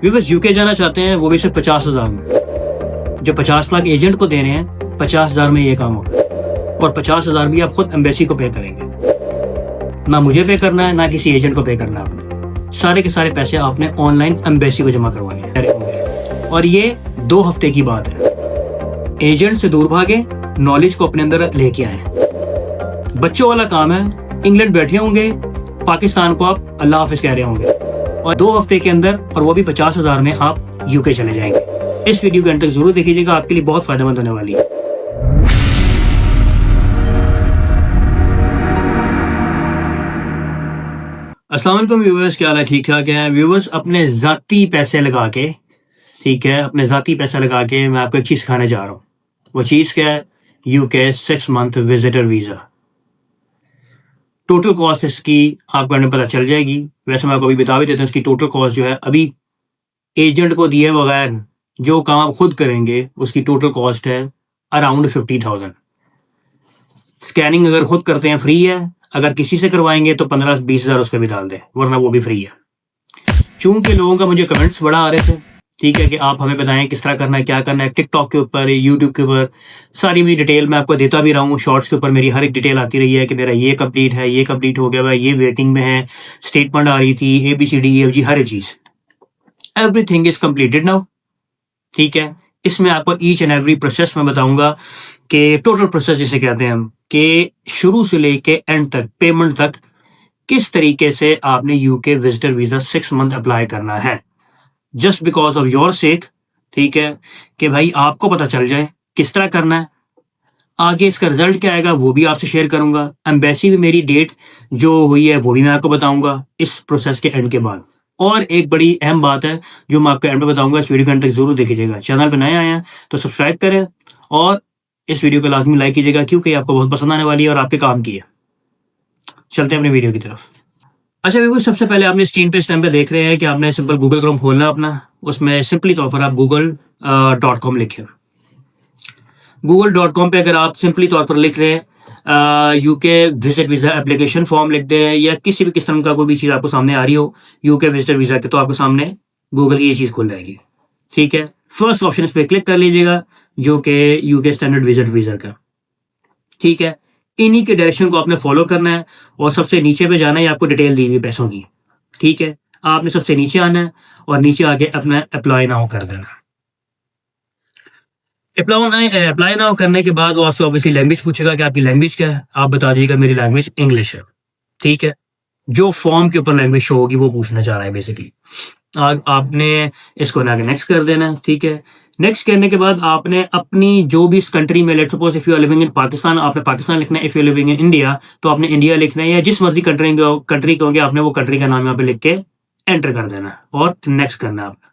Viewers UK जाना चाहते हैं, वो भी सिर्फ 50,000 में। जो 50 लाख एजेंट को देने हैं, 50,000 में ये काम होगा। और 50,000 भी आप खुद एम्बेसी को पे करेंगे, ना मुझे पे करना है ना किसी एजेंट को पे करना है। आपने सारे के सारे पैसे आपने ऑनलाइन एम्बेसी को जमा करवाने हैं। और ये 2 हफ्ते की बात है। एजेंट से दूर भागे, नॉलेज को अपने अंदर लेके आए। बच्चों वाला काम है। इंग्लैंड बैठे होंगे, पाकिस्तान को आप अल्लाह हाफिज कह रहे होंगे, और 2 हफ्ते के अंदर, और वो भी 50,000 में आप यूके चले जाएंगे। इस वीडियो के अंत तक जरूर देखिएगा, आपके लिए बहुत फायदेमंद होने वाली है। अस्सलाम वालेकुम व्यूअर्स, क्या हाल है? ठीक ठाक है व्यूअर्स। अपने ज़ाती पैसे लगा के, ठीक है, अपने ज़ाती पैसा लगा के मैं आपको एक चीज़ सिखाने जा रहा हूँ। वो चीज़ क्या है? UK 6 month visitor visa. Total cost इसकी आपको पता चल जाएगी। वैसे मैं आपको अभी बता भी देता हूँ, इसकी टोटल कॉस्ट जो है अभी एजेंट को दिए बगैर जो काम आप खुद करेंगे उसकी टोटल कॉस्ट है अराउंड 50,000। स्कैनिंग अगर खुद करते हैं फ्री है, अगर किसी से करवाएंगे तो 15-20 हज़ार उसका भी डाल दें, वरना वो भी फ्री है। चूंकि लोगों का मुझे कमेंट्स बड़ा आ रहे थे, ठीक है, कि आप हमें बताएं किस तरह करना है, क्या करना है। टिकटॉक के ऊपर, यूट्यूब के ऊपर सारी मेरी डिटेल मैं आपको देता भी रहा हूँ। शॉर्ट्स के ऊपर मेरी हर एक डिटेल आती रही है कि मेरा ये कंप्लीट है, ये कंप्लीट हो गया, ये वेटिंग में है, स्टेटमेंट आ रही थी, ABCD हर एक चीज़, एवरीथिंग इज कम्प्लीटेड नाउ। ठीक है, इसमें आपको ईच एंड एवरी प्रोसेस में बताऊंगा कि टोटल प्रोसेस जिसे कहते हैं हम, कि शुरू से लेके एंड तक, पेमेंट तक, किस तरीके से आपने UK visitor visa 6 month apply करना है, just because of your sake. ठीक है, कि भाई आपको पता चल जाए किस तरह करना है। आगे इसका रिजल्ट क्या आएगा वो भी आपसे शेयर करूंगा। एम्बेसी भी मेरी डेट जो हुई है वो भी मैं आपको बताऊंगा इस प्रोसेस के एंड के बाद। और एक बड़ी अहम बात है जो मैं आपको एंड में बताऊंगा, इस वीडियो के एंड तक जरूर देखिएगा। चैनल पर नए आए हैं तो सब्सक्राइब करें और इस वीडियो को लाजमी लाइक कीजिएगा, क्योंकि आपको बहुत पसंद आने वाली है और आपके काम की है। चलते हैं अपनी वीडियो की तरफ। अच्छा बिल्कुल, सबसे पहले आपने स्क्रीन पे इस टाइम पे देख रहे हैं कि आपने सिंपल गूगल क्रोम खोलना है अपना। उसमें सिंपली तौर पर आप google.com लिखें। google.com पे अगर आप सिंपली तौर पर लिख रहे हैं UK visit visa application form लिख दें, या किसी भी किस्म का कोई भी चीज़ आपको सामने आ रही हो यूके विजिटर वीज़ा के, तो आपको सामने गूगल की ये चीज़ खुल जाएगी। ठीक है, फर्स्ट ऑप्शन इस पर क्लिक कर लीजिएगा, जो कि यूके स्टैंडर्ड विजिट वीज़ा का। ठीक है, इन्हीं के डायरेक्शन को आपने फॉलो करना है और सबसे नीचे पे जाना है। आपको डिटेल दी हुई पैसों की। ठीक है, आपने सबसे नीचे आना है और नीचे आके अपना अप्लाई नाउ कर देना। अप्लाई नाउ करने के बाद वो आपसे ऑब्वियसली लैंग्वेज पूछेगा कि आपकी लैंग्वेज क्या है। आप बता दीजिएगा मेरी लैंग्वेज इंग्लिश है। ठीक है, जो फॉर्म के ऊपर लैंग्वेज शो होगी वो पूछना चाह रहा है बेसिकली। आपने इसको ना नेक्स्ट कर देना। ठीक है, नेक्स्ट करने के बाद आपने अपनी जो भी इस कंट्री में, let's suppose if you are living in Pakistan, आपने पाकिस्तान लिखना है। If you living in India तो आपने इंडिया लिखना है, या जिस मर्जी कंट्री कहोगे आपने वो कंट्री का नाम यहाँ पे लिख के एंटर कर देना और नेक्स्ट करना है आपने।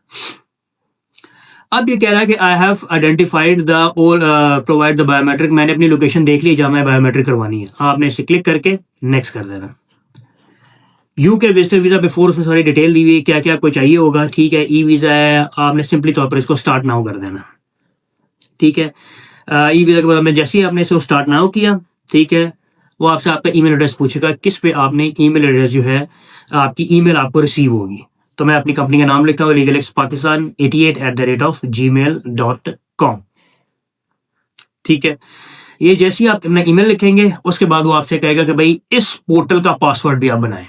अब ये कह रहा है कि I have identified the all provide the biometric. मैंने अपनी लोकेशन देख ली जहाँ मैं बायोमेट्रिक करवानी है। आपने इसे क्लिक करके नेक्स्ट कर देना। यूके विजिटर वीजा बिफोर उसमें सारी डिटेल दी हुई, क्या क्या आपको चाहिए होगा। ठीक है, ई वीज़ा है, आपने सिंपली तौर पर इसको स्टार्ट नाउ कर देना। ठीक है, ई वीज़ा के बाद में जैसे ही आपने इसको स्टार्ट नाउ किया, ठीक है, वो आपसे आपका ईमेल एड्रेस पूछेगा, किस पे आपने ईमेल एड्रेस जो है आपकी ईमेल आपको रिसीव होगी। तो मैं अपनी कंपनी का नाम लिखता हूँ, legalxpakistan88@gmail.com। ठीक है, ये जैसे ही आप अपना ईमेल लिखेंगे उसके बाद वो आपसे कहेगा कि भाई इस पोर्टल का पासवर्ड भी आप बनाएं।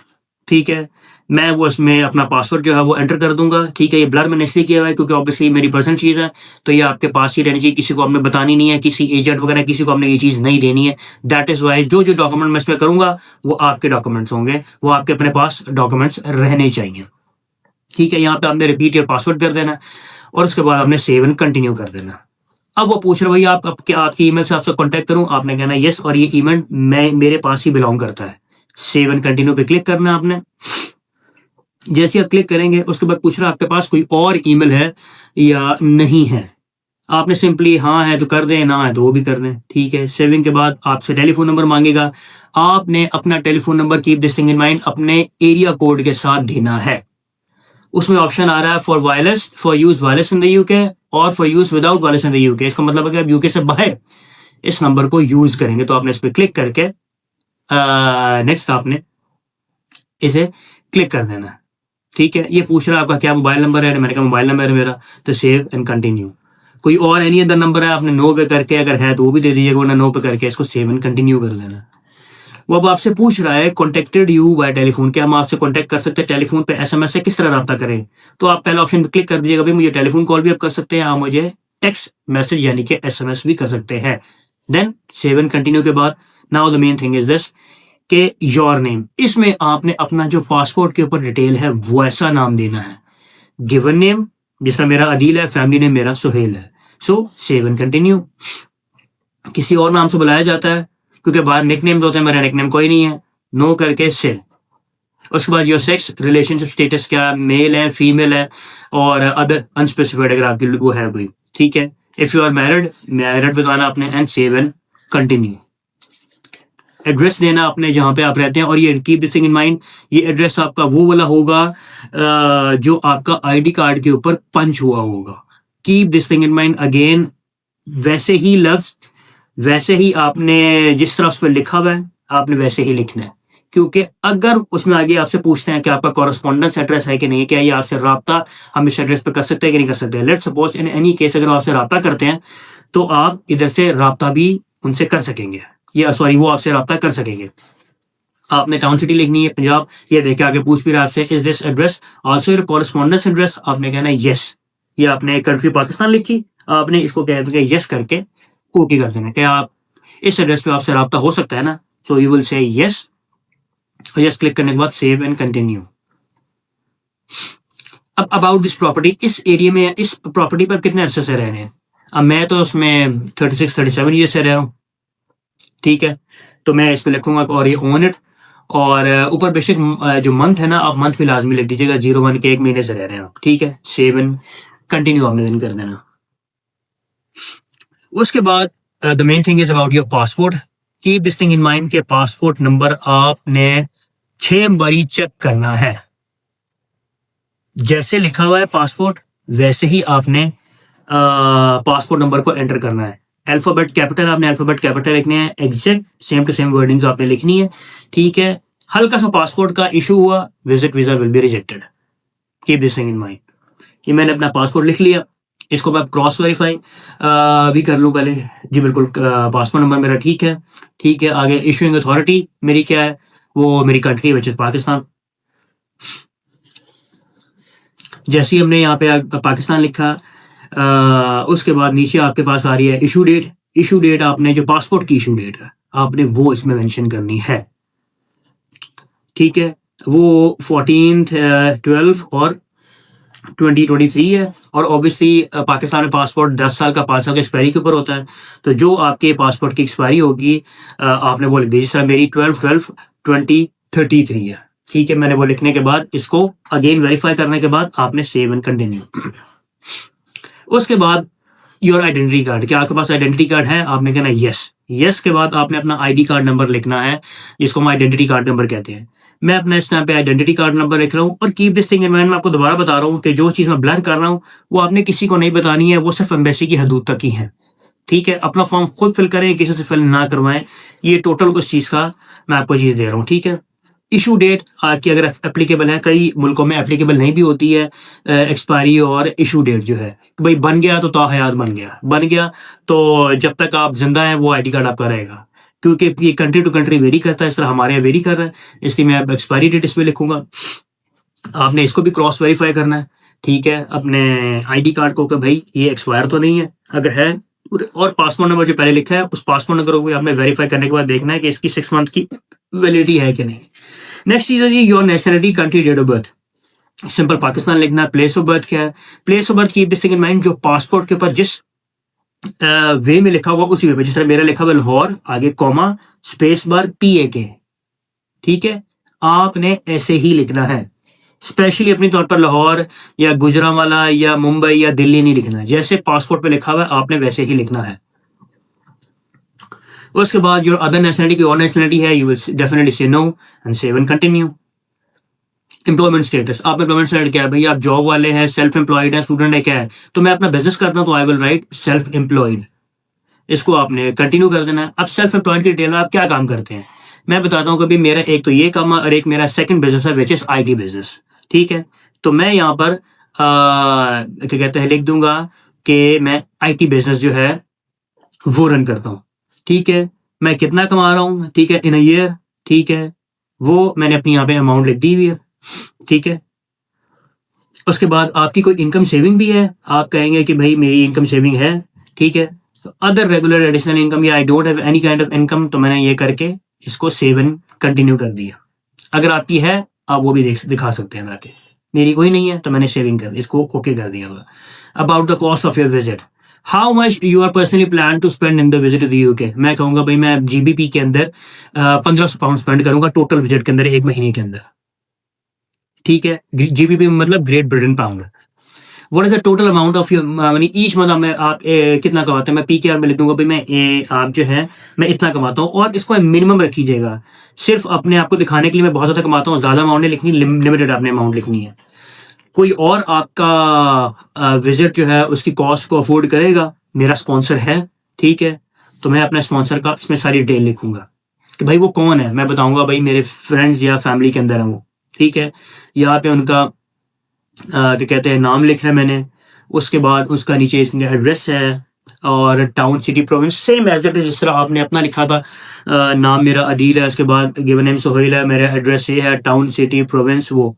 ठीक है, मैं वो इसमें अपना पासवर्ड जो है वो एंटर कर दूंगा। ठीक है, ये ब्लर मैंने इसलिए किया हुआ है क्योंकि ऑब्वियसली मेरी पर्सनल चीज़ है, तो ये आपके पास ही रहनी चाहिए। किसी को आपने बतानी नहीं है, किसी एजेंट वगैरह किसी को आपने ये चीज़ नहीं देनी है। दैट इज़ वाई जो जो डॉक्यूमेंट मैं इसमें करूंगा वो आपके डॉक्यूमेंट्स होंगे, वो आपके अपने पास डॉक्यूमेंट्स रहने चाहिए। ठीक है, यहाँ पे आपने रिपीट योर पासवर्ड कर देना और उसके बाद आपने सेव एंड कंटिन्यू कर देना। अब वो पूछ रहे भैया आप क्या आपकी ईमेल से आपसे कांटेक्ट करूं, आपने कहना यस, और ये ईमेल मेरे पास ही बिलोंग करता है। सेव एंड कंटिन्यू पे क्लिक करना आपने। जैसे आप क्लिक करेंगे उसके बाद पूछ रहा है आपके पास कोई और ईमेल है या नहीं है। आपने सिंपली हाँ है तो कर दें, ना है तो वो भी कर दें। ठीक है, सेविंग के बाद आपसे टेलीफोन नंबर मांगेगा। आपने अपना telephone number keep this thing in mind अपने एरिया कोड के साथ देना है। उसमें ऑप्शन आ रहा है for wireless, for use wireless in the UK और for use without wireless in the UK. इसका मतलब है कि आप यूके से बाहर इस नंबर को यूज करेंगे तो आपने इस पर क्लिक करके नेक्स्ट आपने इसे क्लिक कर देना। ठीक है, ये पूछ रहा है आपका क्या मोबाइल नंबर है, मैंने कहा मोबाइल नंबर है मेरा, तो सेव एंड कंटिन्यू। कोई और एनी अदर नंबर है, आपने नो पे करके अगर है तो वो भी दे दीजिएगा, वरना नो पे करके इसको सेव एंड कंटिन्यू कर लेना। वो अब आपसे पूछ रहा है कॉन्टेक्टेड यू बाय टेलीफोन, क्या हम आपसे कॉन्टेक्ट कर सकते हैं टेलीफोन पे, एसएमएस से किस तरह रब्ता करें। तो आप पहला ऑप्शन पे क्लिक कर दीजिएगा, भाई मुझे टेलीफोन कॉल भी आप कर सकते हैं, आप मुझे टेक्स्ट मैसेज यानी कि एसएमएस भी कर सकते हैं। देन सेव एंड कंटिन्यू के बाद now the main thing is this कि योर नेम, इसमें आपने अपना जो पासपोर्ट के ऊपर डिटेल है वैसा नाम देना है। गिवन नेम जिस तरह मेरा अदील है, फैमिली नेम मेरा सुहेल है, सो सेव एंड कंटिन्यू। किसी और नाम से बुलाया जाता है क्योंकि बाहर निक नेम होते हैं, मेरा निक नेम कोई नहीं है, नो करके से। उसके बाद योर सेक्स, रिलेशनशिप स्टेटस क्या, मेल है फीमेल है, और अदर अनस्पेसिफाइड अगर आपकी वो है कोई, ठीक है। If you are married, married बताना आपने, and save and continue. Address देना आपने जहाँ पे आप रहते हैं, और ये keep this thing in mind, ये एड्रेस आपका वो वाला होगा जो आपका आईडी कार्ड के ऊपर पंच हुआ होगा। Keep this thing in mind again, वैसे ही लफ्ज, वैसे ही आपने जिस तरह उस पर लिखा हुआ है आपने वैसे ही लिखना है, क्योंकि अगर उसमें आगे आपसे पूछते हैं कि आपका कॉरेस्पॉन्डेंस एड्रेस है कि नहीं, क्या ये आपसे राब्ता हम इस एड्रेस पे कर सकते हैं कि नहीं कर सकते। Let's suppose in any case अगर आपसे राब्ता करते हैं तो आप इधर से राब्ता भी उनसे कर सकेंगे, या सॉरी वो आपसे राब्ता कर सकेंगे। आपने टाउन सिटी लिखनी है पंजाब, ये देखे आगे पूछ भी रहा आपसे is this address also your correspondence address, आपने कहना है यस। ये आपने कंट्री पाकिस्तान लिखी, आपने इसको कह देंगे यस करके ओके कर देना, क्या आप इस एड्रेस पे आपसे राब्ता हो सकता है ना, so you will say yes, और यस क्लिक करने के बाद सेव एंड कंटिन्यू। अब अबाउट दिस प्रॉपर्टी, इस एरिया में इस प्रॉपर्टी पर कितने अरसे से रह रहे हैं। अब मैं तो उसमें 36-37 ईयर से रह रहा हूँ, ठीक है, तो मैं इस पे लिखूंगा और ये ओन इट, और ऊपर बेशक जो मंथ है ना, आप मंथ भी लाजमी लिख दीजिएगा, 01 के 1 महीने से रह रहे हैं आप, ठीक है। सेव एंड कंटिन्यू आपने दिन कर देना। उसके बाद the main thing is about your passport, keep this thing in mind के पासपोर्ट नंबर आपने 6 बारी चेक करना है, जैसे लिखा हुआ है पासपोर्ट वैसे ही आपने पासपोर्ट नंबर को एंटर करना है। अल्फाबेट कैपिटल आपने अल्फाबेट कैपिटल लिखने हैं, exact same to same wordings आपने लिखनी है, ठीक है। हल्का सा पासपोर्ट का इशू हुआ, visit visa will be rejected, keep this thing in mind. कि मैंने अपना पासपोर्ट लिख लिया, इसको मैं क्रॉस वेरीफाई भी कर लूँ पहले, जी बिल्कुल पासपोर्ट नंबर मेरा ठीक है, ठीक है। आगे इशूइंग अथॉरिटी मेरी क्या है, वो मेरी कंट्री विच इज पाकिस्तान। जैसे ही हमने यहाँ पे पाकिस्तान लिखा, उसके बाद नीचे आपके पास आ रही है इशू डेट, इशू डेट आपने जो पासपोर्ट की इशू डेट है आपने वो इसमें मेंशन करनी है, ठीक है। वो 14/12 और 2023 है, और ऑब्वियसली पाकिस्तान में पासपोर्ट 10 साल का 5 साल का एक्सपायरी के ऊपर होता है, तो जो आपके पासपोर्ट की एक्सपायरी होगी आपने वो लिख दी, जिस तरह मेरी 12/12/2033 है, ठीक है। मैंने वो लिखने के बाद इसको अगेन वेरीफाई करने के बाद आपने सेव एंड कंटिन्यू। उसके बाद योर आइडेंटिटी कार्ड, क्या आपके पास आइडेंटिटी कार्ड है, आपने कहना यस। यस के बाद आपने अपना आईडी कार्ड नंबर लिखना है, जिसको हम आइडेंटिटी कार्ड नंबर कहते हैं। मैं अपना इस टाइम पे आइडेंटिटी कार्ड नंबर लिख रहा हूँ, और keep this thing in mind, मैं आपको दोबारा बता रहा हूँ कि जो चीज़ मैं ब्लर कर रहा हूँ वो आपने किसी को नहीं बतानी है, वो सिर्फ एम्बेसी की हदूद तक ही है, ठीक है। अपना फॉर्म खुद फिल करें, किसी से फिल ना करवाएं, ये टोटल उस चीज़ का मैं आपको चीज़ दे रहा हूँ, ठीक है। इशू डेट की अगर एप्लीकेबल है, कई मुल्कों में एप्लीकेबल नहीं भी होती है एक्सपायरी और इशू डेट जो है, कि भाई बन गया तो ताहयात बन गया तो जब तक आप जिंदा हैं वो आईडी कार्ड आपका रहेगा, क्योंकि ये कंट्री टू कंट्री वेरी करता है, इस तरह हमारे यहाँ वेरी कर रहा है, इसलिए मैं अब एक्सपायरी डेट इसमें लिखूंगा। आपने इसको भी क्रॉस वेरीफाई करना है, ठीक है, अपने आईडी कार्ड को कि भाई ये एक्सपायर तो नहीं है, अगर है, और पासपोर्ट नंबर जो पहले लिखा है उस पासपोर्ट नंबर को आपने वेरीफाई करने के बाद देखना है कि इसकी 6 मंथ की वैलिडिटी है कि नहीं। नेक्स्ट चीज है G your nationality, country, date of birth, simple Pakistan लिखना है। प्लेस ऑफ बर्थ क्या है, place of birth keep this thing in mind, जो पासपोर्ट के ऊपर जिस वे में लिखा हुआ उसी वे पे, जिस तरह मेरा लिखा हुआ लाहौर, आगे कॉमा स्पेस बार PAK, ठीक है, आपने ऐसे ही लिखना है। स्पेशली अपनी तौर पर लाहौर या गुजरांवाला या मुंबई या दिल्ली नहीं लिखना है, जैसे पासपोर्ट पे लिखा हुआ है आपने वैसे ही लिखना है। उसके बाद योर अदर नेशनलिटी, की और नेशनलिटी है, you will definitely say no and save and continue. Employment status, आप एम्प्लॉयमेंट स्टेटस क्या है, भाई आप जॉब वाले हैं, सेल्फ एम्प्लॉयड है, स्टूडेंट है, क्या है, तो मैं अपना बिजनेस करता हूँ तो I will write self employed, इसको आपने कंटिन्यू कर देना है। अब सेल्फ एम्प्लॉयड की डिटेल में आप क्या काम करते हैं मैं बताता हूँ, कभी मेरा एक तो ये काम है और एक मेरा सेकंड बिजनेस है विच इज IT बिजनेस, ठीक है। तो मैं यहाँ पर क्या कहते हैं लिख दूंगा कि मैं IT बिजनेस जो है वो रन करता हूँ, ठीक है। मैं कितना कमा रहा हूँ, ठीक है, इन अ ईयर, ठीक है, वो मैंने अपनी यहाँ पे अमाउंट लिख दी हुई है, ठीक है। उसके बाद आपकी कोई इनकम सेविंग भी है, आप कहेंगे कि भाई मेरी इनकम सेविंग है, ठीक है। अदर रेगुलर एडिशनल इनकम या I don't have any kind of income, तो मैंने ये करके इसको सेव एंड कंटिन्यू कर दिया। अगर आपकी है आप वो भी दिखा सकते हैं जाके। मेरी कोई नहीं है तो मैंने सेविंग कर इसको ओके कर दिया हुआ। About the cost of your visit, how much you are personally plan to spend in the visit to UK. मैं कहूँगा भाई मैं GBP के अंदर 1500 पाउंड स्पेंड करूंगा टोटल विजिट के अंदर 1 महीने के अंदर, ठीक है। GBP मतलब great Britain pound. What is the total amount of your money each month में आप कितना कमाते हैं। मैं PKR में लिख दूंगा भाई मैं आप जो है मैं इतना कमाता हूँ, और इसको मिनिमम रखिएगा। सिर्फ अपने आप को दिखाने के लिए मैं बहुत ज़्यादा कमाता हूँ, ज़्यादा अमाउंट नहीं लिखनी, लिमिटेड आपने अमाउंट लिखनी है। कोई और आपका विजिट जो है उसकी कॉस्ट को अफोर्ड करेगा, मेरा स्पॉन्सर है, ठीक है। तो मैं अपने स्पॉन्सर का इसमें सारी डिटेल लिखूंगा कि भाई वो कौन है। मैं बताऊंगा भाई मेरे फ्रेंड्स या फैमिली के अंदर है वो, ठीक है। यहाँ पे उनका क्या कहते हैं नाम लिखना है मैंने। उसके बाद उसका नीचे इसमें एड्रेस है और town city province same as it is जिस तरह आपने अपना लिखा था। नाम मेरा अदील है, उसके बाद गिवन नेम सोहेल है, मेरा एड्रेस ये है, टाउन सिटी प्रोविंस वो।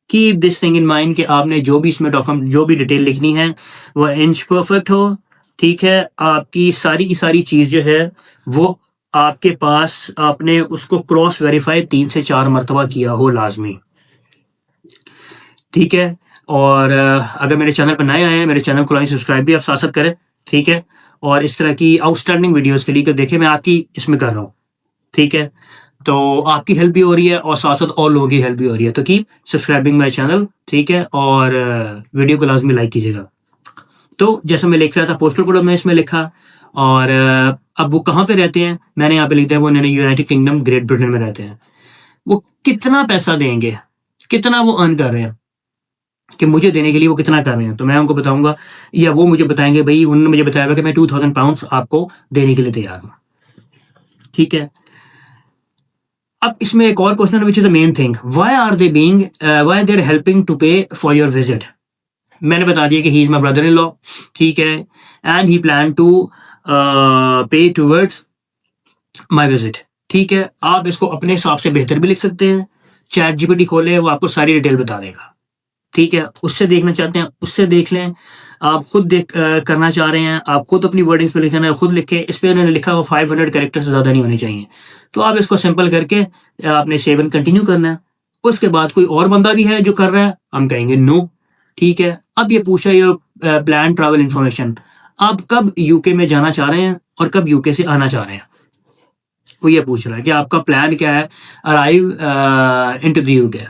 Keep this thing in mind कि आपने जो भी इसमें डॉक्यूमेंट जो भी डिटेल लिखनी है वो इंच परफेक्ट हो, ठीक है। आपकी सारी की सारी चीज़ जो है वो आपके पास आपने उसको क्रॉस वेरीफाई 3 से 4 मरतबा किया हो लाजमी, ठीक है। और अगर मेरे चैनल पर नए आए हैं, मेरे चैनल को लाइक सब्सक्राइब भी आप साथ साथ करें, ठीक है। और इस तरह की आउटस्टैंडिंग वीडियोस के लिए देखिए मैं आपकी इसमें कर रहा हूँ, ठीक है। तो आपकी हेल्प भी हो रही है और साथ साथ और लोगों की हेल्प भी हो रही है। तो कीप सब्सक्राइबिंग माई चैनल, ठीक है। और वीडियो को लाजमी लाइक कीजिएगा। तो जैसे मैं लिख रहा था पोस्टल कोड में इसमें लिखा, और अब वो कहाँ पे रहते हैं मैंने यहाँ पे लिख दिया, वो यूनाइटेड किंगडम ग्रेट ब्रिटेन में रहते हैं। वो कितना पैसा देंगे, कितना वो अर्न कर रहे हैं, कि मुझे देने के लिए वो कितना कर रहे हैं, तो मैं उनको बताऊंगा या वो मुझे बताएंगे। भाई उन्होंने मुझे बताया कि मैं 2000 पाउंड आपको देने के लिए तैयार हूँ, ठीक है। अब इसमें एक और question which is the main thing, why are they being why they are helping to pay for your visit. मैंने बता दिया कि he is my brother in law, ठीक है, and he plan to pay towards my visit, ठीक है। आप इसको अपने हिसाब से बेहतर भी लिख सकते हैं। चैट GPT खोले, वो आपको सारी डिटेल बता देगा, ठीक है। उससे देखना चाहते हैं उससे देख लें, आप खुद करना चाह रहे हैं, आप खुद अपनी वर्डिंग्स पे लिखना है खुद लिखें। इस पे उन्होंने लिखा वो 500 कैरेक्टर से ज़्यादा नहीं होने चाहिए। तो आप इसको सिंपल करके आपने सेव एंड कंटिन्यू करना है। उसके बाद कोई और बंदा भी है जो कर रहा है, हम कहेंगे नो, ठीक है। अब ये पूछा ये प्लान ट्रैवल इंफॉर्मेशन, आप कब UK में जाना चाह रहे हैं और कब UK से आना चाह रहे हैं, वो ये पूछ रहा है कि आपका प्लान क्या है अराइव इनटू द UK,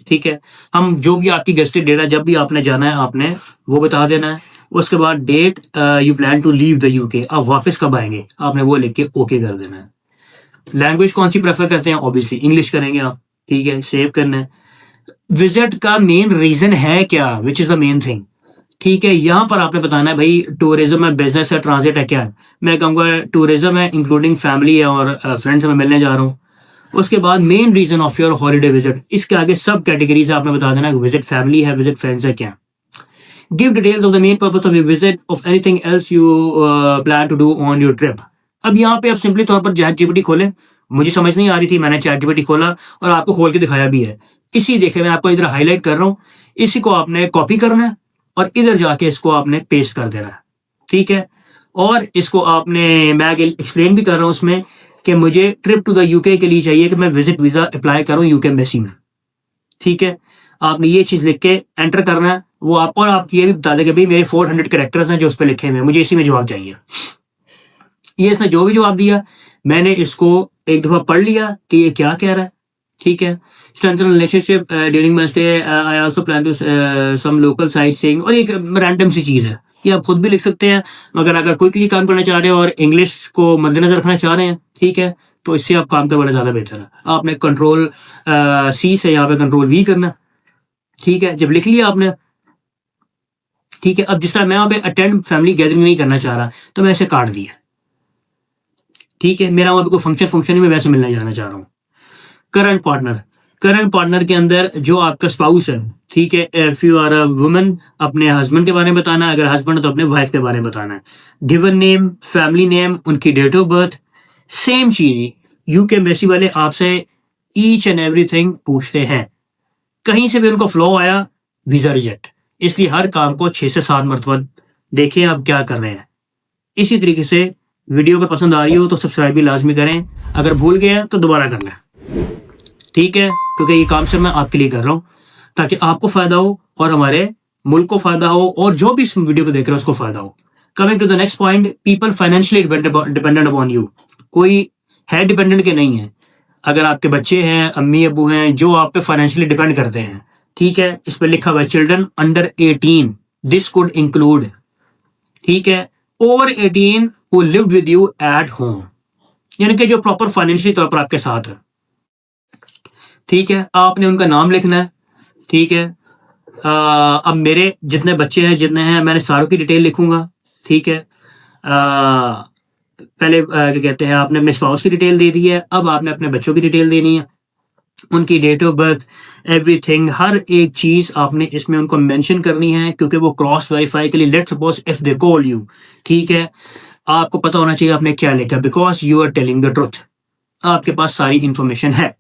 ठीक है। हम जो भी आपकी गेस्टेड डेट है जब भी आपने जाना है आपने वो बता देना है। उसके बाद date you plan to leave the UK, आप वापस कब आएंगे आपने वो लिख के ओके कर देना है। लैंग्वेज कौन सी प्रेफर करते हैं, ऑब्वियसली इंग्लिश करेंगे आप, ठीक है। सेव करना है। विजिट का मेन रीजन है क्या, विच इज द मेन थिंग, ठीक है। यहाँ पर आपने बताना है भाई टूरिज्म है, बिजनेस है, ट्रांजिट है, क्या है। मैं कहूँगा टूरिज्म है इंक्लूडिंग फैमिली है और फ्रेंड्स में मिलने जा रहा हूँ। उसके बाद main reason of your holiday visit, इसके आगे सब कैटेगरीज आपने बता देना, विजिट फैमिली है, विजिट फ्रेंड्स है, क्या। Give details of the main purpose of your visit of anything else you plan to do on your trip. अब यहाँ पे आप सिंपली तौर पर चैट GPT खोले, मुझे समझ नहीं आ रही थी, मैंने चैट GPT खोला और आपको खोल के दिखाया भी है। इसी देखे मैं आपको इधर हाईलाइट कर रहा हूँ, इसी को आपने कॉपी करना है और इधर जाके इसको आपने पेस्ट कर देना है, ठीक है। और इसको आपने मैं आगे एक्सप्लेन भी कर रहा हूँ उसमें कि मुझे ट्रिप टू द UK के लिए चाहिए कि मैं विजिट वीजा अप्लाई करूँ UK एम्बेसी में, ठीक है। आपने ये चीज लिख के एंटर करना है वो आप, और आप ये भी बता दें कि भाई मेरे 400 कैरेक्टर्स हैं जो उस पर लिखे हुए हैं, मुझे इसी में जवाब चाहिए। ये इसने जो भी जवाब दिया मैंने इसको एक दफा पढ़ लिया कि ये क्या कह रहा है, ठीक है। Strengthen relationship during my stay, I also plan to some local sightseeing, और एक रैंडम सी चीज है ये आप खुद भी लिख सकते हैं, मगर अगर क्विकली काम करना चाह रहे हैं और इंग्लिश को मद्देनजर रखना चाह रहे हैं, ठीक है, तो इससे आप काम करना ज़्यादा बेहतर है। आपने कंट्रोल C से यहाँ पे कंट्रोल V करना, ठीक है। जब लिख लिया आपने, ठीक है। अब जिस तरह मैं वहाँ पे अटेंड फैमिली गैदरिंग नहीं करना चाह रहा तो मैं इसे काट दिया, ठीक है। मेरा वहाँ पे कोई फंक्शन में वैसे मिलने जाना चाह रहा हूँ। करंट पार्टनर, करंट पार्टनर के अंदर जो आपका स्पाउस है, ठीक है, if you are a woman अपने हस्बैंड के बारे में बताना है, अगर हस्बैंड है तो अपने वाइफ के बारे में बताना है। गिवन नेम, फैमिली नेम, उनकी डेट ऑफ बर्थ, सेम चीज यूके एम्बेसी वाले आपसे ईच एंड एवरीथिंग पूछते हैं। कहीं से भी उनको फ्लो आया, वीजा रिजेक्ट। इसलिए हर काम को 6 से 7 मरतबा देखें आप क्या कर रहे हैं। इसी तरीके से वीडियो अगर पसंद आ रही हो तो सब्सक्राइब भी लाजमी करें, अगर भूल गए तो दोबारा कर लें, ठीक है, क्योंकि ये काम सिर्फ मैं आपके लिए कर रहा हूँ ताकि आपको फायदा हो और हमारे मुल्क को फायदा हो और जो भी इस वीडियो को देख रहे हो उसको फायदा हो। Coming to the next point, people financially dependent upon you. कोई है डिपेंडेंट के नहीं है। अगर आपके बच्चे हैं, अम्मी अबू हैं जो आप पे फाइनेंशियली डिपेंड करते हैं, ठीक है, इस पे लिखा हुआ है children under 18, this could include, ठीक है, over 18 who lived with you at home, यानी कि जो प्रॉपर फाइनेंशियली तौर पर आपके साथ है, ठीक है। आपने उनका नाम लिखना है, ठीक है। अब मेरे जितने बच्चे हैं, जितने हैं, मैंने सारों की डिटेल लिखूंगा, ठीक है। पहले क्या कहते हैं, आपने अपने स्पाउस की डिटेल दे दी है, अब आपने अपने बच्चों की डिटेल देनी है, उनकी डेट ऑफ बर्थ, एवरीथिंग, हर एक चीज आपने इसमें उनको मेंशन करनी है, क्योंकि वो क्रॉस वेरीफाई के लिए, let's suppose if they call you, ठीक है, आपको पता होना चाहिए आपने क्या लिखा, because you are telling the truth, आपके पास सारी इंफॉर्मेशन है।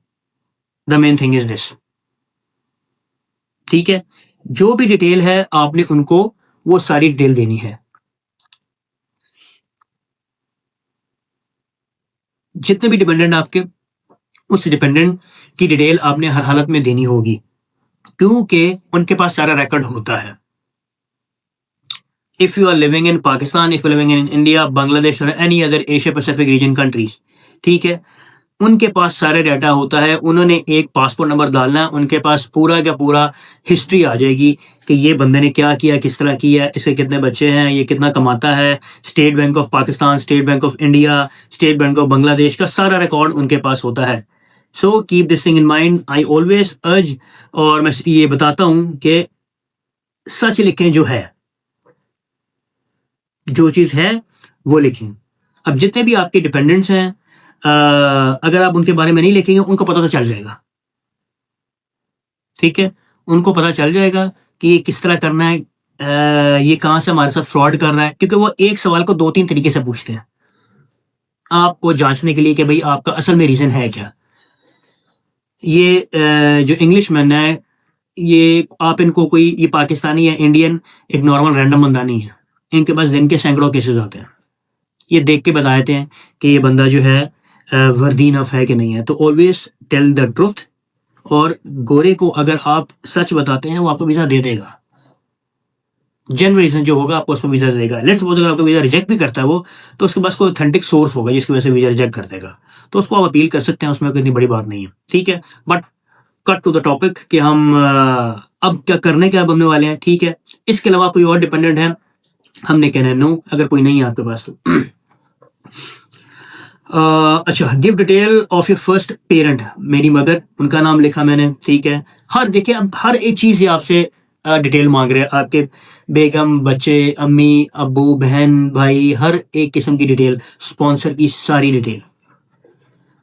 The main thing is this, ठीक है। जो भी डिटेल है आपने उनको वो सारी डिटेल देनी है। जितने भी डिपेंडेंट आपके, उस डिपेंडेंट की डिटेल आपने हर हालत में देनी होगी, क्योंकि उनके पास सारा रिकॉर्ड होता है। If you are living in Pakistan, if you living in India, Bangladesh और any other Asia Pacific region countries, ठीक है, उनके पास सारे डाटा होता है। उन्होंने एक पासपोर्ट नंबर डालना है, उनके पास पूरा का पूरा हिस्ट्री आ जाएगी कि ये बंदे ने क्या किया, किस तरह किया, इसके कितने बच्चे हैं, ये कितना कमाता है, state bank of Pakistan, state bank of India, state bank of Bangladesh का सारा रिकॉर्ड उनके पास होता है। So keep this thing in mind. I always अर्ज, और मैं ये बताता हूं कि सच लिखें, जो चीज है वो लिखें। अब जितने भी आपके डिपेंडेंट्स हैं, अगर आप उनके बारे में नहीं लिखेंगे, उनको पता तो चल जाएगा, ठीक है, उनको पता चल जाएगा कि ये किस तरह करना है, ये कहाँ से हमारे साथ फ्रॉड कर रहा है, क्योंकि वो एक सवाल को 2-3 तरीके से पूछते हैं आपको जांचने के लिए कि भाई आपका असल में रीजन है क्या। ये जो इंग्लिश मैन है, ये आप इनको कोई, ये पाकिस्तानी या इंडियन एक नॉर्मल रैंडम बंदा नहीं है, इनके पास दिन के सैकड़ों केसेस आते हैं। ये देख के बता देते हैं कि ये बंदा जो है वर्दी इनफ है कि नहीं है। तो ऑलवेज टेल द ट्रुथ, और गोरे को अगर आप सच बताते हैं वो आपको वीजा दे देगा, जेन्युइन रीजन जो होगा आपको उस पर वीजा दे देगा। लेट्स सपोज अगर आपको वीजा रिजेक्ट भी करता है वो, तो उसके पास कोई ऑथेंटिक सोर्स होगा जिसकी वजह से वीजा रिजेक्ट कर देगा, तो उसको आप अपील कर सकते हैं, उसमें कोई इतनी बड़ी बात नहीं है, ठीक है। But cut to the topic कि हम अब क्या करने क्या बनने वाले हैं, ठीक है। इसके अलावा कोई और डिपेंडेंट है, हमने कहना है नो, अगर कोई नहीं है आपके पास तो। अच्छा, give detail of your first parent, मेरी मदर, उनका नाम लिखा मैंने, ठीक है। हर देखिए, अब हर एक चीज आपसे डिटेल मांग रहे हैं, आपके बेगम, बच्चे, अम्मी अब्बू, बहन, भाई, हर एक किस्म की डिटेल, स्पॉन्सर की सारी डिटेल।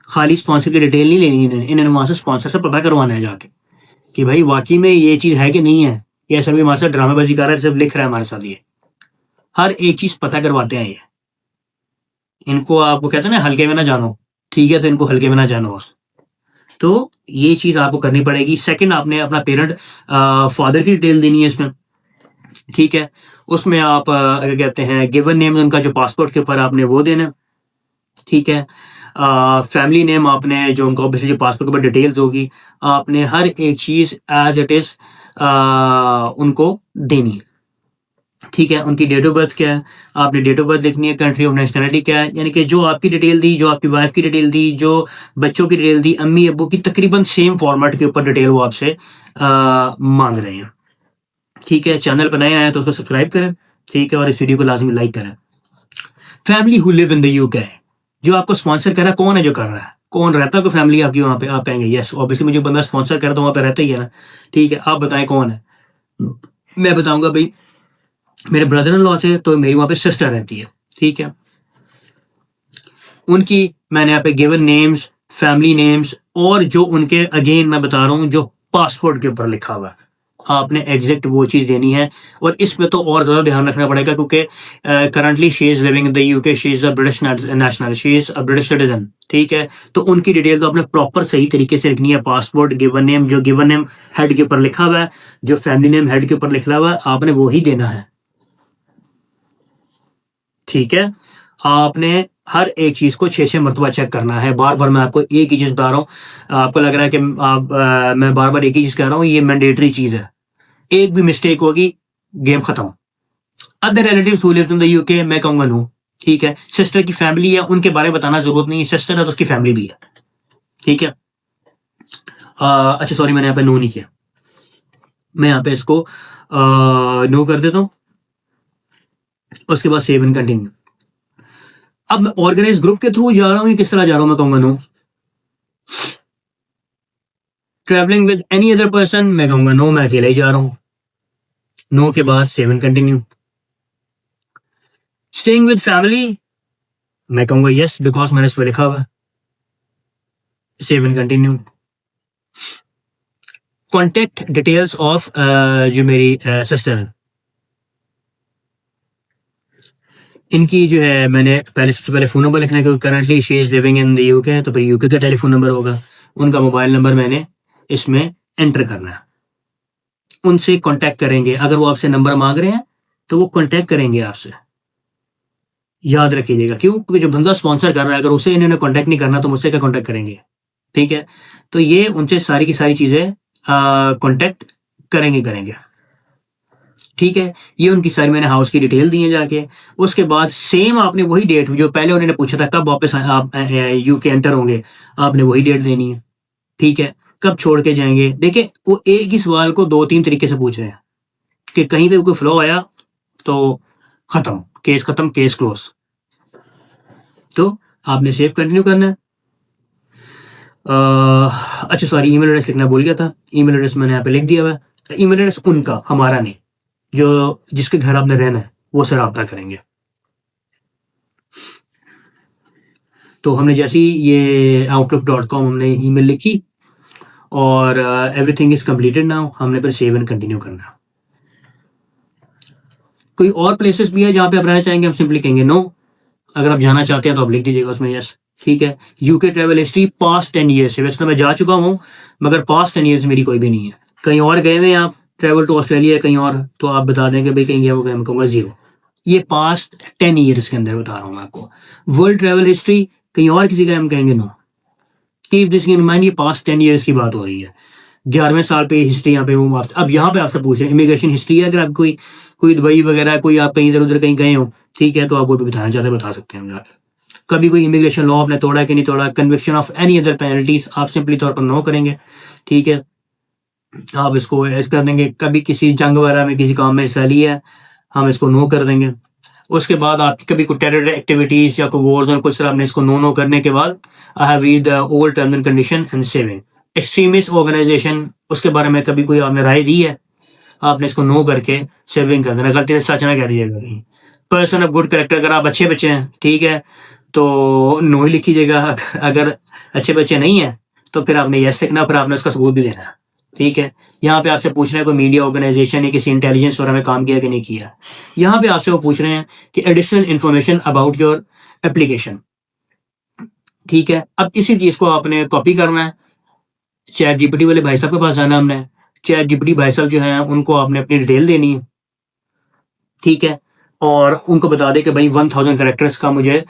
खाली स्पॉन्सर की डिटेल नहीं लेनी इन्होंने वहां से स्पॉन्सर से पता करवाना है जाके कि भाई वाकई में ये चीज है कि नहीं है, या सर भी हमारे साथ ड्रामेबाजी कर रहा है, सिर्फ लिख रहा है हमारे साथ। ये हर एक चीज पता करवाते हैं ये। इनको आपको कहते हैं ना हल्के में ना जानो, ठीक है, तो इनको हल्के में ना जानो बस। तो ये चीज आपको करनी पड़ेगी। सेकंड, आपने अपना पेरेंट फादर की डिटेल देनी है इसमें, ठीक है। उसमें आप क्या कहते हैं, गिवन नेम उनका जो पासपोर्ट के ऊपर आपने वो देना, ठीक है। फैमिली नेम आपने जो उनका ऑब्वियसली जो पासपोर्ट के ऊपर डिटेल्स होगी, आपने हर एक चीज एज इट इज उनको देनी है, ठीक है। उनकी डेट ऑफ बर्थ क्या है, आपने डेट ऑफ बर्थ लिखनी है, कंट्री ऑफ नेशनलिटी क्या है, यानी कि जो आपकी डिटेल दी, जो आपकी वाइफ की डिटेल दी, जो बच्चों की डिटेल दी, अम्मी अब्बू की, तकरीबन सेम फॉर्मेट के ऊपर डिटेल वो आपसे मांग रहे हैं, ठीक है। चैनल पर नए आए हैं तो उसको सब्सक्राइब करें, ठीक है, और इस वीडियो को लाजमी लाइक करें। Family who live in the UK, जो आपको स्पॉन्सर कर रहा है, कौन है जो कर रहा है, कौन रहता है कोई फैमिली आपकी वहां पे, आप कहेंगे यस ऑब्वियसली मुझे बंदा स्पॉन्सर कर तो वहां पे रहता ही है ना, ठीक है। आप बताएं कौन है, मैं बताऊंगा भाई मेरे ब्रदर इन लॉ थे, तो मेरी वहां पे सिस्टर रहती है, ठीक है। उनकी मैंने यहाँ पे गिवन नेम्स, फैमिली नेम्स, और जो उनके, अगेन मैं बता रहा हूँ, जो पासपोर्ट के ऊपर लिखा हुआ है, आपने एग्जैक्ट वो चीज़ देनी है। और इसमें तो और ज़्यादा ध्यान रखना पड़ेगा, क्योंकि currently she is living in the UK, she is a British national, she is a British citizen, ठीक है। तो उनकी डिटेल तो आपने प्रॉपर सही तरीके से लिखनी है। पासपोर्ट, गिवन नेम, जो गिवन नेम हेड के ऊपर लिखा हुआ है, जो फैमिली नेम हेड के ऊपर लिखा हुआ है, आपने वो ही देना है, ठीक है। आपने हर एक चीज़ को 6-6 मरतबा चेक करना है। बार-बार मैं आपको एक ही चीज़ बता रहा हूँ, आपको लग रहा है कि मैं बार-बार एक ही चीज़ कह रहा हूँ, ये मैंडेटरी चीज़ है। एक भी मिस्टेक होगी, गेम खत्म। Other relatives who lives in the UK, मैं कहूँगा नो, ठीक है। सिस्टर की फैमिली है, उनके बारे में बताना ज़रूरत नहीं है, सिस्टर है तो उसकी फैमिली भी है, ठीक है। अच्छा सॉरी, मैंने यहाँ पे नो नहीं किया, मैं यहाँ पे इसको नो कर देता हूँ। उसके बाद सेव एंड कंटिन्यू। अब मैं ऑर्गेनाइज ग्रुप के थ्रू जा रहा हूँ या किस तरह जा रहा हूँ, मैं कहूँगा no. Travelling with any other person, मैं कहूँगा नो, मैं अकेला ही जा रहा हूँ। नो के बाद save and continue. Staying with family, मैं कहूँगा यस, बिकॉज मैंने इस पर लिखा हुआ है। Save and continue. Contact details of जो मेरी सिस्टर है, इनकी जो है, मैंने पहले, सबसे पहले फ़ोन नंबर लिखना है, क्योंकि currently she is living in the UK, तो फिर यूके का टेलीफोन नंबर होगा। उनका मोबाइल नंबर मैंने इसमें एंटर करना है। उनसे कॉन्टैक्ट करेंगे, अगर वो आपसे नंबर मांग रहे हैं तो वो कॉन्टैक्ट करेंगे आपसे, याद रखिएगा। क्यों? क्योंकि जो बंदा स्पॉन्सर कर रहा है, अगर उसे इन्होंने कॉन्टैक्ट नहीं करना तो मुझसे क्या कॉन्टैक्ट करेंगे, ठीक है। तो ये उनसे सारी की सारी चीज़ें कॉन्टैक्ट करेंगे, ठीक है। ये उनकी सारी मैंने हाउस की डिटेल दी है जाके। उसके बाद सेम आपने वही डेट जो पहले उन्होंने पूछा था, कब वापस आप यूके एंटर होंगे, आपने वही डेट देनी है, ठीक है। कब छोड़ के जाएंगे, देखिए वो एक ही सवाल को 2-3 तरीके से पूछ रहे हैं, कि कहीं पे कोई फ्लो आया तो खत्म, केस खत्म, केस क्लोज। तो आपने सेव कंटिन्यू करना है। अच्छा सॉरी, ईमेल एड्रेस लिखना भूल गया था, ईमेल एड्रेस मैंने यहाँ पे लिख दिया हुआ है। ईमेल एड्रेस उनका, हमारा नहीं, जो जिसके घर आपने रहना है वो से रब्ता करेंगे। तो हमने जैसे ही ये outlook.com हमने ईमेल लिखी और एवरीथिंग इज कंप्लीटेड नाउ, हमने फिर सेव एंड कंटिन्यू करना। कोई और प्लेसेस भी है जहाँ पे आप रहना चाहेंगे, हम सिंपली कहेंगे नो। अगर आप जाना चाहते हैं तो आप लिख दीजिएगा उसमें यस, ठीक है। UK travel history past 10 years से, वैसे तो मैं जा चुका हूँ, मगर पास्ट 10 ईयर्स मेरी कोई भी नहीं है। कहीं और गए हुए हैं आप, ट्रैवल टू ऑस्ट्रेलिया कहीं और, तो आप बता देंगे भाई कहीं गया वो, मैं कहूँगा 0। ये पास्ट 10 ईयर्स के अंदर बता रहा हूँ मैं आपको। वर्ल्ड ट्रैवल हिस्ट्री कहीं और किसी का, हम कहेंगे no. Keep this in mind, ये पास्ट 10 ईयर्स की बात हो रही है। 11वें साल पे हिस्ट्री यहाँ पे वो आपसे, अब यहाँ पे आपसे पूछ रहे हैं इमिग्रेशन हिस्ट्री है, अगर आप कोई दुबई वगैरह, कोई आप कहीं इधर उधर कहीं गए हो, ठीक है, तो आप वो भी बताना चाहते हैं, बता सकते हैं हम जाकर। कभी कोई इमिग्रेशन लॉ आपने तोड़ा कि नहीं तोड़ा, conviction of any other penalties, आप सिंपली तौर पर नो करेंगे, ठीक है। आप इसको ऐसे कर देंगे, कभी किसी जंग वगैरह में किसी काम में हिस्सा लिया है, हम इसको नो कर देंगे। उसके बाद आपकी कभी कोई टेरर एक्टिविटीज या कोई वॉर जोन, कुछ आपने इसको नो करने के बाद, I have read the old terms and condition and saving. Extremist organization, उसके बारे में कभी कोई आपने राय दी है, आपने इसको नो करके सेविंग कर देना, गलती से सच ना कह दीजिएगा। पर्सन ऑफ गुड करेक्टर, अगर आप अच्छे बच्चे हैं, ठीक है, तो नो ही लिखिएगा। अगर अच्छे बच्चे नहीं है तो फिर आपने यस लिखना, फिर आपने उसका सबूत भी देना है, ठीक है। यहाँ पे आपसे पूछ रहे हैं कोई मीडिया ऑर्गेनाइजेशन या किसी इंटेलिजेंस वगैरह में काम किया कि नहीं किया। यहाँ पे आपसे वो पूछ रहे हैं कि additional information about your application, ठीक है। अब इसी चीज को आपने कॉपी करना है, चैट जीपीटी वाले भाई साहब के पास जाना, हमने चैट जीपीटी भाई साहब जो है उनको आपने अपनी डिटेल देनी है, ठीक है। और उनको बता दे कि भाई 1000 कैरेक्टर्स का मुझे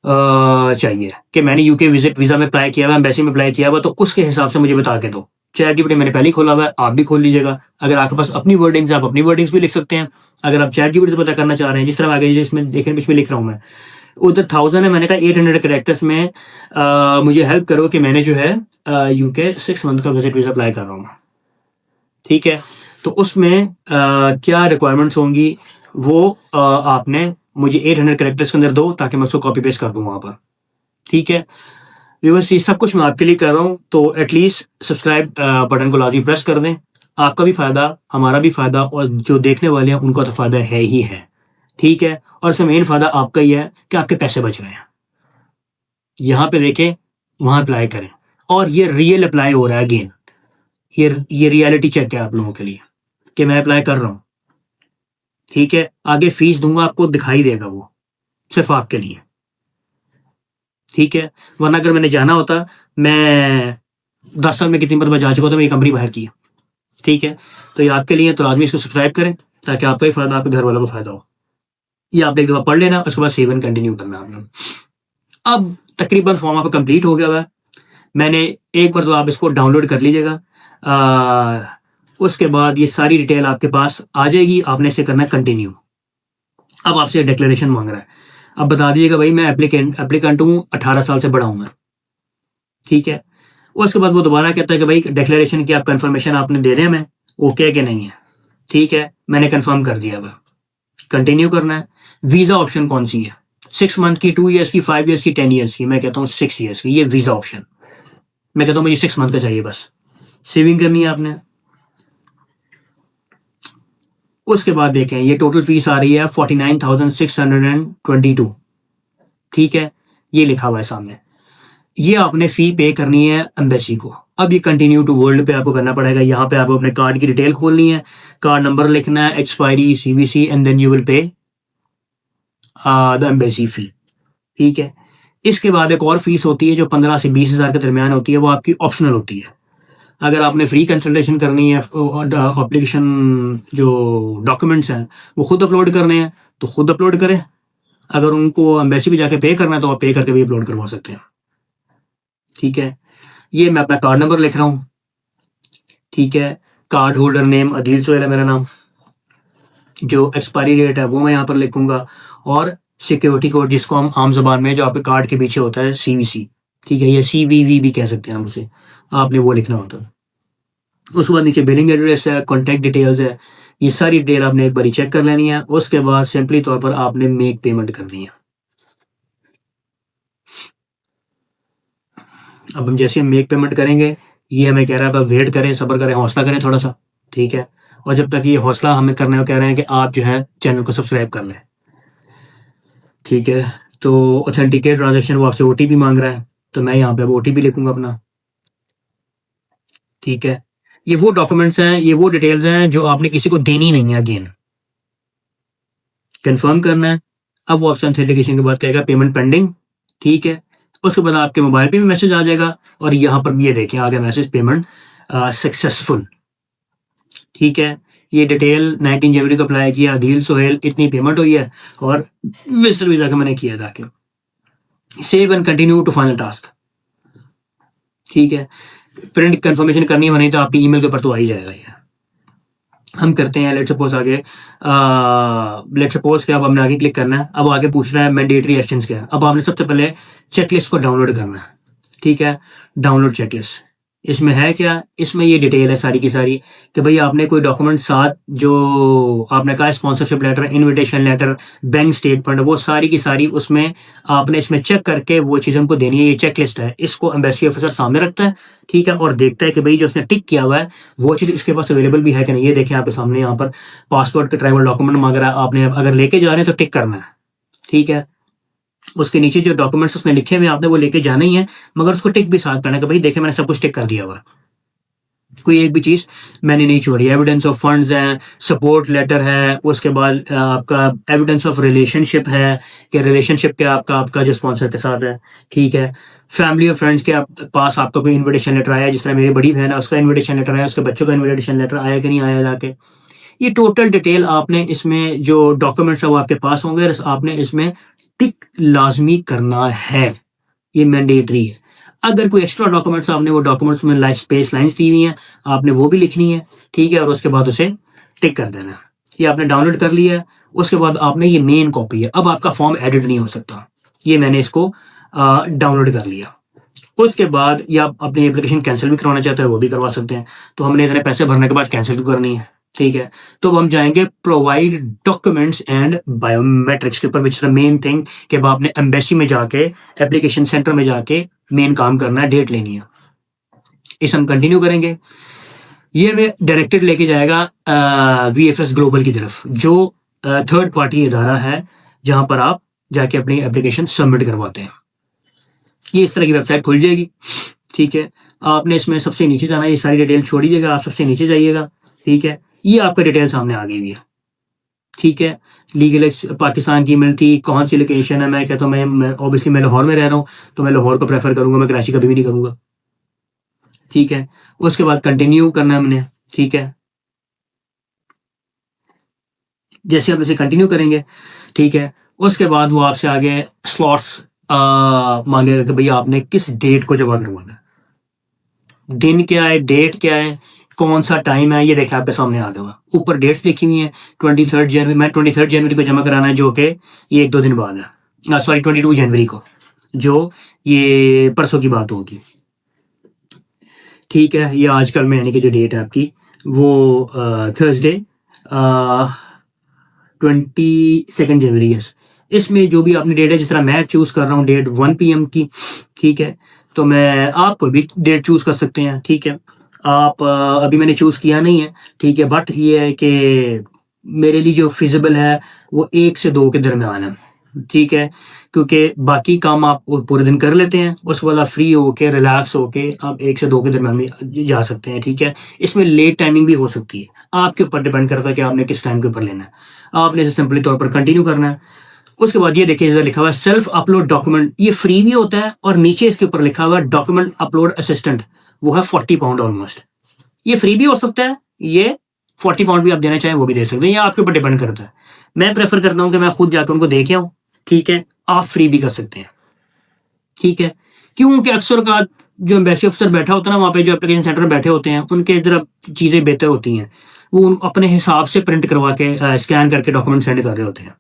चाहिए, कि मैंने यूके विजिट वीजा में अप्लाई किया हुआ, एम्बेसी में अप्लाई किया हुआ, तो उसके हिसाब से मुझे बता के दो। चैट जीपीटी मैंने पहले ही खोला हुआ है, आप भी खोल लीजिएगा। अगर आपके पास अपनी वर्डिंग्स, आप अपनी वर्डिंग्स भी लिख सकते हैं। अगर आप चैट जीपीटी से पता करना चाह रहे हैं, जिस तरह आगे इसमें देखें, इसमें लिख रहा हूँ मैं, उधर 1000 है, मैंने कहा 800 कैरेक्टर्स में मुझे हेल्प करो कि मैंने जो है यूके 6 मंथ का विजिट वीजा अप्लाई कर रहा हूँ, ठीक है। तो उसमें क्या रिक्वायरमेंट्स होंगी वो आपने मुझे 800 कैरेक्टर्स के अंदर दो, ताकि मैं उसको कॉपी पेस्ट कर दूँ वहाँ पर, ठीक है। व्यूअर्स, ये सब कुछ मैं आपके लिए कर रहा हूँ, तो एटलीस्ट सब्सक्राइब बटन को लाजमी प्रेस कर दें। आपका भी फ़ायदा, हमारा भी फ़ायदा, और जो देखने वाले हैं उनका तो फ़ायदा है ही है, ठीक है। और इसमें मेन फ़ायदा आपका ही है कि आपके पैसे बच रहे हैं। यहाँ पे देखें, वहाँ अप्लाई करें। और ये रियल अप्लाई हो रहा है अगेन, ये रियलिटी चेक है आप लोगों के लिए कि मैं अप्लाई कर रहा हूँ, ठीक है? आगे फीस दूँगा आपको, दिखाई देगा वो, सिर्फ़ आपके लिए, ठीक है? वरना अगर मैंने जाना होता, मैं 10 साल में कितनी मरतबा जा चुका होता, मेरी कंपनी बाहर की है, ठीक है? तो ये आपके लिए है, तो लाज़मी इसको सब्सक्राइब करें, ताकि आपका भी फ़ायदा, आपके घर वालों को फ़ायदा हो। ये आपने एक दफ़ा पढ़ लेना, उसके बाद सेव एंड कंटिन्यू करना आपने। अब तकरीबन फॉर्म आपका कंप्लीट हो गया हुआ है। मैंने एक बार तो आप इसको डाउनलोड कर लीजिएगा। उसके बाद ये सारी डिटेल आपके पास आ जाएगी, आपने इसे करना है कंटिन्यू। अब आपसे डिक्लेरेशन माँग रहा है। अब बता दीजिएगा भाई मैं एप्लीकेंट हूँ, 18 साल से बड़ा हूँ मैं, ठीक है? उसके बाद वो दोबारा कहता है कि भाई डिक्लेरेशन की आप कन्फर्मेशन आपने दे दें हमें, ओके है कि नहीं है? ठीक है, मैंने कन्फर्म कर दिया हुआ। कंटिन्यू करना है। वीज़ा ऑप्शन कौन-सी है? 6 मंथ की, 2 इयर्स की, 5 इयर्स की, 10 इयर्स की? मैं कहता हूँ 6 इयर्स की, ये वीज़ा ऑप्शन। मैं कहता हूँ मुझे 6 मंथ का चाहिए बस। सेविंग करनी है आपने। उसके बाद देखें, ये टोटल फीस आ रही है 49,622, ठीक है? ये लिखा हुआ है सामने। ये आपने फ़ी पे करनी है एम्बेसी को। अब ये कंटिन्यू टू वर्ल्ड पे आपको करना पड़ेगा। यहाँ पे आपको अपने कार्ड की डिटेल खोलनी है, कार्ड नंबर लिखना है, expiry, CVC and then you will pay the embassy fee, ठीक है? इसके बाद एक और फीस होती है जो 15 से 20 हज़ार के दरमियान होती है, वो आपकी ऑप्शनल होती है। अगर आपने फ्री कंसल्टेशन करनी है, एप्लीकेशन जो डॉक्यूमेंट्स हैं वो खुद अपलोड करने हैं तो खुद अपलोड करें। अगर उनको एम्बेसी पे जाके पे करना है तो आप पे करके भी अपलोड करवा सकते हैं, ठीक है? ये मैं अपना कार्ड नंबर लिख रहा हूँ, ठीक है? Card holder name Adeel Sohail है मेरा नाम। जो एक्सपायरी डेट है वो मैं यहाँ पर लिखूंगा, और सिक्योरिटी कोड जिसको हम आम ज़बान में जो आपके कार्ड के पीछे होता है सीवीसी, ठीक है? या सीवीवी भी कह सकते हैं हम उसे, आपने वो लिखना होता है। उसके बाद नीचे बिलिंग एड्रेस है, कॉन्टैक्ट डिटेल्स है, ये सारी डिटेल आपने एक बारी चेक कर लेनी है। उसके बाद सिंपली तौर पर आपने मेक पेमेंट करनी है। अब हम जैसे मेक पेमेंट करेंगे, ये हमें कह रहा है वेट करें, सब्र करें, हौसला करें थोड़ा सा, ठीक है? और जब तक ये हौसला हमें करने को कह रहे हैं कि आप जो है चैनल को सब्सक्राइब कर लें, ठीक है? तो ऑथेंटिकेट ट्रांजेक्शन, वो आपसे ओटीपी मांग रहा है, तो मैं यहाँ पे अब ओटीपी लिखूंगा अपना, ठीक है? ये वो डॉक्यूमेंट्स हैं, ये वो डिटेल्स हैं जो आपने किसी को देनी नहीं है अगेन। कंफर्म करना है। अब वो ऑप्शन ऑथेंटिकेशन के बाद कहेगा पेमेंट पेंडिंग, ठीक है? उसके बाद आपके मोबाइल पे भी मैसेज आ जाएगा, और यहाँ पर भी ये देखें आ गया मैसेज, पेमेंट सक्सेसफुल, ठीक है? ये डिटेल 19 जनवरी को अप्लाई किया, अदील सोहेल, इतनी पेमेंट हुई है, और विजिटर वीज़ा का मैंने किया जाके। Save and continue to final task, ठीक है? प्रिंट कंफर्मेशन करनी है नहीं तो आपकी ईमेल के ऊपर तो आ ही जाएगा ये। हम करते हैं, लेट्स सपोज आगे, लेट्स सपोज कि अब हमने आगे क्लिक करना है। अब आगे पूछ रहा है मैंडेटरी एक्शंस क्या है। अब आपने सबसे पहले चेकलिस्ट को डाउनलोड करना है, ठीक है? डाउनलोड चेकलिस्ट, इसमें है क्या? इसमें ये डिटेल है सारी की सारी कि भाई आपने कोई डॉक्यूमेंट साथ, जो आपने कहा sponsorship letter, invitation letter, bank statement, वो सारी की सारी उसमें आपने इसमें चेक करके वो चीज़ हमको देनी है। ये चेक लिस्ट है, इसको एम्बेसी ऑफिसर सामने रखता है, ठीक है? और देखता है कि भाई जो उसने टिक किया हुआ है वो चीज़ इसके पास अवेलेबल भी है कि नहीं। ये देखें आपके सामने यहाँ पर पासपोर्ट का ट्रैवल डॉक्यूमेंट मांग रहा है, आपने अगर लेके जा रहे हैं तो टिक करना है, ठीक है? उसके नीचे जो डॉक्यूमेंट्स उसने लिखे हुए आपने वो लेके जाना ही है, मगर उसको टिक भी साथ करना है कि भाई देखें मैंने सब कुछ टिक कर दिया हुआ है, कोई एक भी चीज़ मैंने नहीं छोड़ी। एविडेंस ऑफ फंड्स है, सपोर्ट लेटर है, उसके बाद आपका एविडेंस ऑफ रिलेशनशिप है कि रिलेशनशिप क्या आपका आपका जो स्पॉन्सर के साथ है, ठीक है? फैमिली और फ्रेंड्स के पास आपका कोई इन्विटेशन लेटर आया, जिस तरह मेरी बड़ी बहन है उसका इन्विटेशन लेटर आया, उसके बच्चों का इन्विटेशन लेटर आया कि नहीं आया जाके। ये टोटल डिटेल आपने इसमें जो डॉक्यूमेंट्स है वो आपके पास होंगे, और आपने इसमें टिक लाजमी करना है, ये मैंडेटरी है। अगर कोई एक्स्ट्रा डॉक्यूमेंट्स, आपने वो डॉक्यूमेंट्स में स्पेस लाइंस दी हुई हैं, आपने वो भी लिखनी है, ठीक है? और उसके बाद उसे टिक कर देना है। ये आपने डाउनलोड कर लिया है। उसके बाद आपने, ये मेन कॉपी है, अब आपका फॉर्म एडिट नहीं हो सकता। ये मैंने इसको डाउनलोड कर लिया। उसके बाद या आप अपनी एप्लीकेशन कैंसिल भी करवाना चाहते हैं वो भी करवा सकते हैं। तो हमने इतने पैसे भरने के बाद कैंसिल भी करनी है, ठीक है? तो अब हम जाएंगे प्रोवाइड डॉक्यूमेंट्स एंड बायोमेट्रिक्स के ऊपर, विच इज द मेन थिंग कि अब आपने एम्बेसी में जाके, एप्लीकेशन सेंटर में जाके मेन काम करना है, डेट लेनी है। इस हम कंटिन्यू करेंगे। ये हमें डायरेक्टेड लेके जाएगा VFS ग्लोबल की तरफ, जो थर्ड पार्टी इदारा है जहां पर आप जाके अपनी एप्लीकेशन सबमिट करवाते हैं। ये इस तरह की वेबसाइट खुल जाएगी, ठीक है। आपने इसमें सबसे नीचे जाना है, ये सारी डिटेल छोड़ दीजिएगा, आप सबसे नीचे जाइएगा, ठीक है। ये आपका डिटेल सामने आ गई हुई है, ठीक है। लीगल पाकिस्तान की मिलती, कौन सी लोकेशन है, मैं कहता हूँ मैं ऑब्वियसली मैं लाहौर में रह रहा हूँ, तो मैं लाहौर को प्रेफर करूँगा, मैं कराची कभी भी नहीं करूँगा, ठीक है। उसके बाद कंटिन्यू करना है हमने, ठीक है। जैसे आप इसे कंटिन्यू करेंगे, ठीक है, उसके बाद वो आपसे आगे स्लॉट्स मांगेगा कि भैया आपने किस डेट को जमा करवाना है, दिन क्या है, डेट क्या है, कौन सा टाइम है, ये देखिए आपके सामने आ गया। ऊपर डेट्स लिखी हुई हैं, 23 जनवरी, मैं 23 जनवरी को जमा कराना है, जो कि ये 1-2 दिन बाद है, सॉरी 22 जनवरी को, जो ये परसों की बात होगी, ठीक है। ये आजकल में यानी कि जो डेट है आपकी वो थर्सडे 22 जनवरी है। इसमें जो भी आपने डेट है, जिस तरह मैं चूज़ कर रहा हूँ डेट 1 PM की, ठीक है, तो मैं आप कोई भी डेट चूज़ कर सकते हैं, ठीक है। आप अभी मैंने चूज़ किया नहीं है, ठीक है, बट ये है कि मेरे लिए जो फिजिबल है वो 1 से 2 के दरमियान है, ठीक है, क्योंकि बाकी काम आप पूरे दिन कर लेते हैं, उसके बाद आप फ्री होके रिलैक्स होके आप 1 से 2 के दरमियान में जा सकते हैं, ठीक है। इसमें लेट टाइमिंग भी हो सकती है, आपके ऊपर डिपेंड करता है कि आपने किस टाइम के ऊपर लेना है। आपने इसे सिंपली तौर पर कंटिन्यू करना है। उसके बाद ये देखिए इधर लिखा हुआ है सेल्फ अपलोड डॉक्यूमेंट, ये फ्री भी होता है, और नीचे इसके ऊपर लिखा हुआ है डॉक्यूमेंट अपलोड असिस्टेंट, वो है 40 पाउंड ऑलमोस्ट। ये फ्री भी हो सकता है, ये 40 पाउंड भी आप देना चाहें वो भी दे सकते हैं, ये आपके ऊपर डिपेंड करता है। मैं प्रेफर करता हूँ कि मैं खुद जाकर उनको देखे आऊँ, ठीक है। आप फ्री भी कर सकते हैं, ठीक है। क्योंकि अक्सर का जो एम्बेसी अफसर बैठा होता है ना, वहाँ पे जो एप्लीकेशन सेंटर में बैठे होते हैं, उनके जरा चीज़ें बेहतर होती हैं, वो अपने हिसाब से प्रिंट करवा के स्कैन करके डॉक्यूमेंट सेंड कर रहे होते हैं।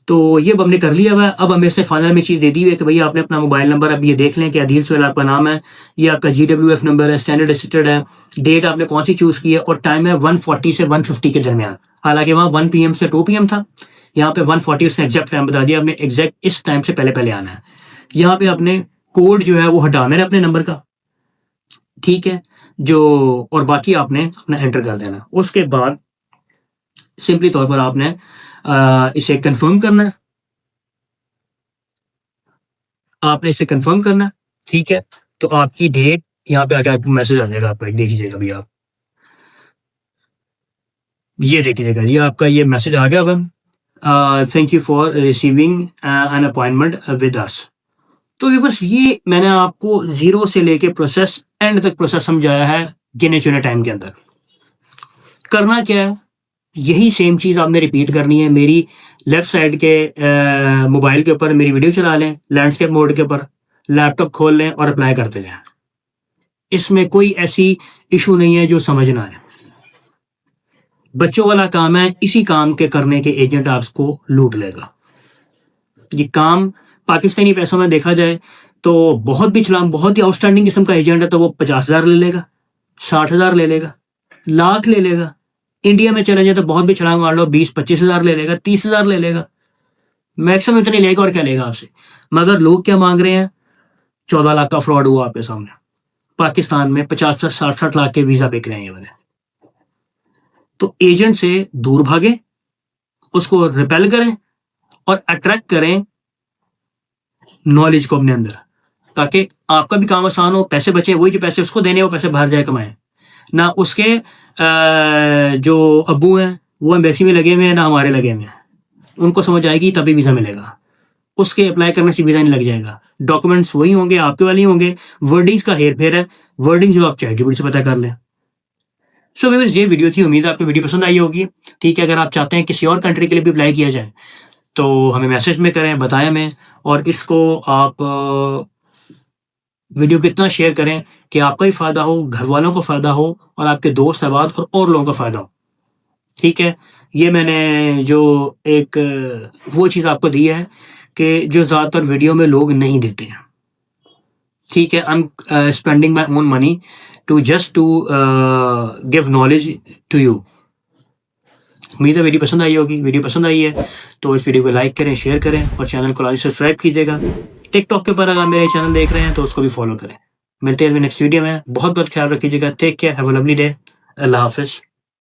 तो ये अब हमने कर लिया हुआ है। अब हमें इससे फाइनल में चीज़ दे दी हुई है कि भैया आपने अपना मोबाइल नंबर, अब ये देख लें कि अदील सुहेल आपका नाम है, ये आपका GWF नंबर है, स्टैंडर्ड असिस्टेड है, डेट आपने कौन सी चूज़ की है, और टाइम है 1:40 से 1:50 के दरमियान। हालांकि वहाँ 1 PM से 2 PM था, यहाँ पे 1:40 उसने एग्जैक्ट टाइम बता दिया, आपने एग्जैक्ट इस टाइम से पहले पहले आना है। यहाँ पे आपने कोड जो है वो हटाना है अपने नंबर का, ठीक है, जो और बाकी आपने अपना एंटर कर देना। उसके बाद सिंपली तौर पर आपने इसे कंफर्म करना है, आपने इसे कंफर्म करना है, ठीक है। तो आपकी डेट यहाँ पे आके आपको मैसेज आ जाएगा, आपका देख लीजिएगा भैया आप, ये देख लीजिएगा, ये आपका ये मैसेज आ गया अब, thank you for receiving an appointment with us. तो व्यूअर्स, ये मैंने आपको जीरो से लेके प्रोसेस एंड तक प्रोसेस समझाया है गिने चुने टाइम के अंदर। करना क्या है, यही सेम चीज़ आपने रिपीट करनी है। मेरी लेफ्ट साइड के मोबाइल के ऊपर मेरी वीडियो चला लें, लैंडस्केप मोड के ऊपर लैपटॉप खोल लें और अप्लाई करते जाएं। इसमें कोई ऐसी इशू नहीं है जो समझ ना आए। बच्चों वाला काम है, इसी काम के करने के एजेंट आपको लूट लेगा। ये काम पाकिस्तानी पैसों में देखा जाए तो बहुत भी छलांग, बहुत ही आउटस्टैंडिंग किस्म का एजेंट है तो वो 50,000 ले लेगा, 60,000 ले लेगा, लाख ले लेगा। इंडिया में चले जाए तो बहुत भी छलांग मार लो, 20-25 हज़ार ले लेगा, 30,000 ले लेगा, मैक्सिमम इतनी लेगा, और क्या लेगा आपसे। मगर लोग क्या मांग रहे हैं, 14 लाख का फ्रॉड हुआ आपके सामने। पाकिस्तान में 50-60 लाख के वीजा बिक रहे हैं ये वाले। तो एजेंट से दूर भागे, उसको रिपेल करें और अट्रैक्ट करें नॉलेज को अपने अंदर, ताकि आपका भी काम आसान हो, पैसे बचे, वही जो पैसे उसको देने, वो पैसे बाहर जाए कमाए ना। उसके जो अब्बू हैं वो एम्बेसी में लगे हुए हैं, ना हमारे लगे हुए हैं। उनको समझ आएगी तभी वीज़ा मिलेगा, उसके अप्लाई करने से वीज़ा नहीं लग जाएगा। डॉक्यूमेंट्स वही होंगे, आपके वाले ही होंगे, वर्डिंग्स का हेर फेर है, वर्डिंग जो आप चैट जीपीटी से पता कर लें। सो व्यूअर्स, ये वीडियो थी, उम्मीद है आपको वीडियो पसंद आई होगी, ठीक है। अगर आप चाहते हैं किसी और कंट्री के लिए भी अप्लाई किया जाए तो हमें मैसेज में करें, बताएं हमें, और इसको आप वीडियो को इतना शेयर करें कि आपका ही फ़ायदा हो, घर वालों को फ़ायदा हो, और आपके दोस्त अहबाब और लोगों का फ़ायदा हो, ठीक है। ये मैंने जो एक वो चीज़ आपको दी है कि जो ज़्यादातर वीडियो में लोग नहीं देते हैं, ठीक है। I am spending my own money to just to give knowledge to you. उम्मीद है वीडियो पसंद आई होगी। वीडियो पसंद आई है तो इस वीडियो को लाइक करें, शेयर करें, और चैनल को लाइक सब्सक्राइब कीजिएगा। टिकटॉक के ऊपर अगर मेरे चैनल देख रहे हैं तो उसको भी फॉलो करें। मिलते हैं नेक्स्ट वीडियो में, बहुत बहुत ख्याल रखिएगा। Take care, have a lovely day, अल्लाह हाफिज़।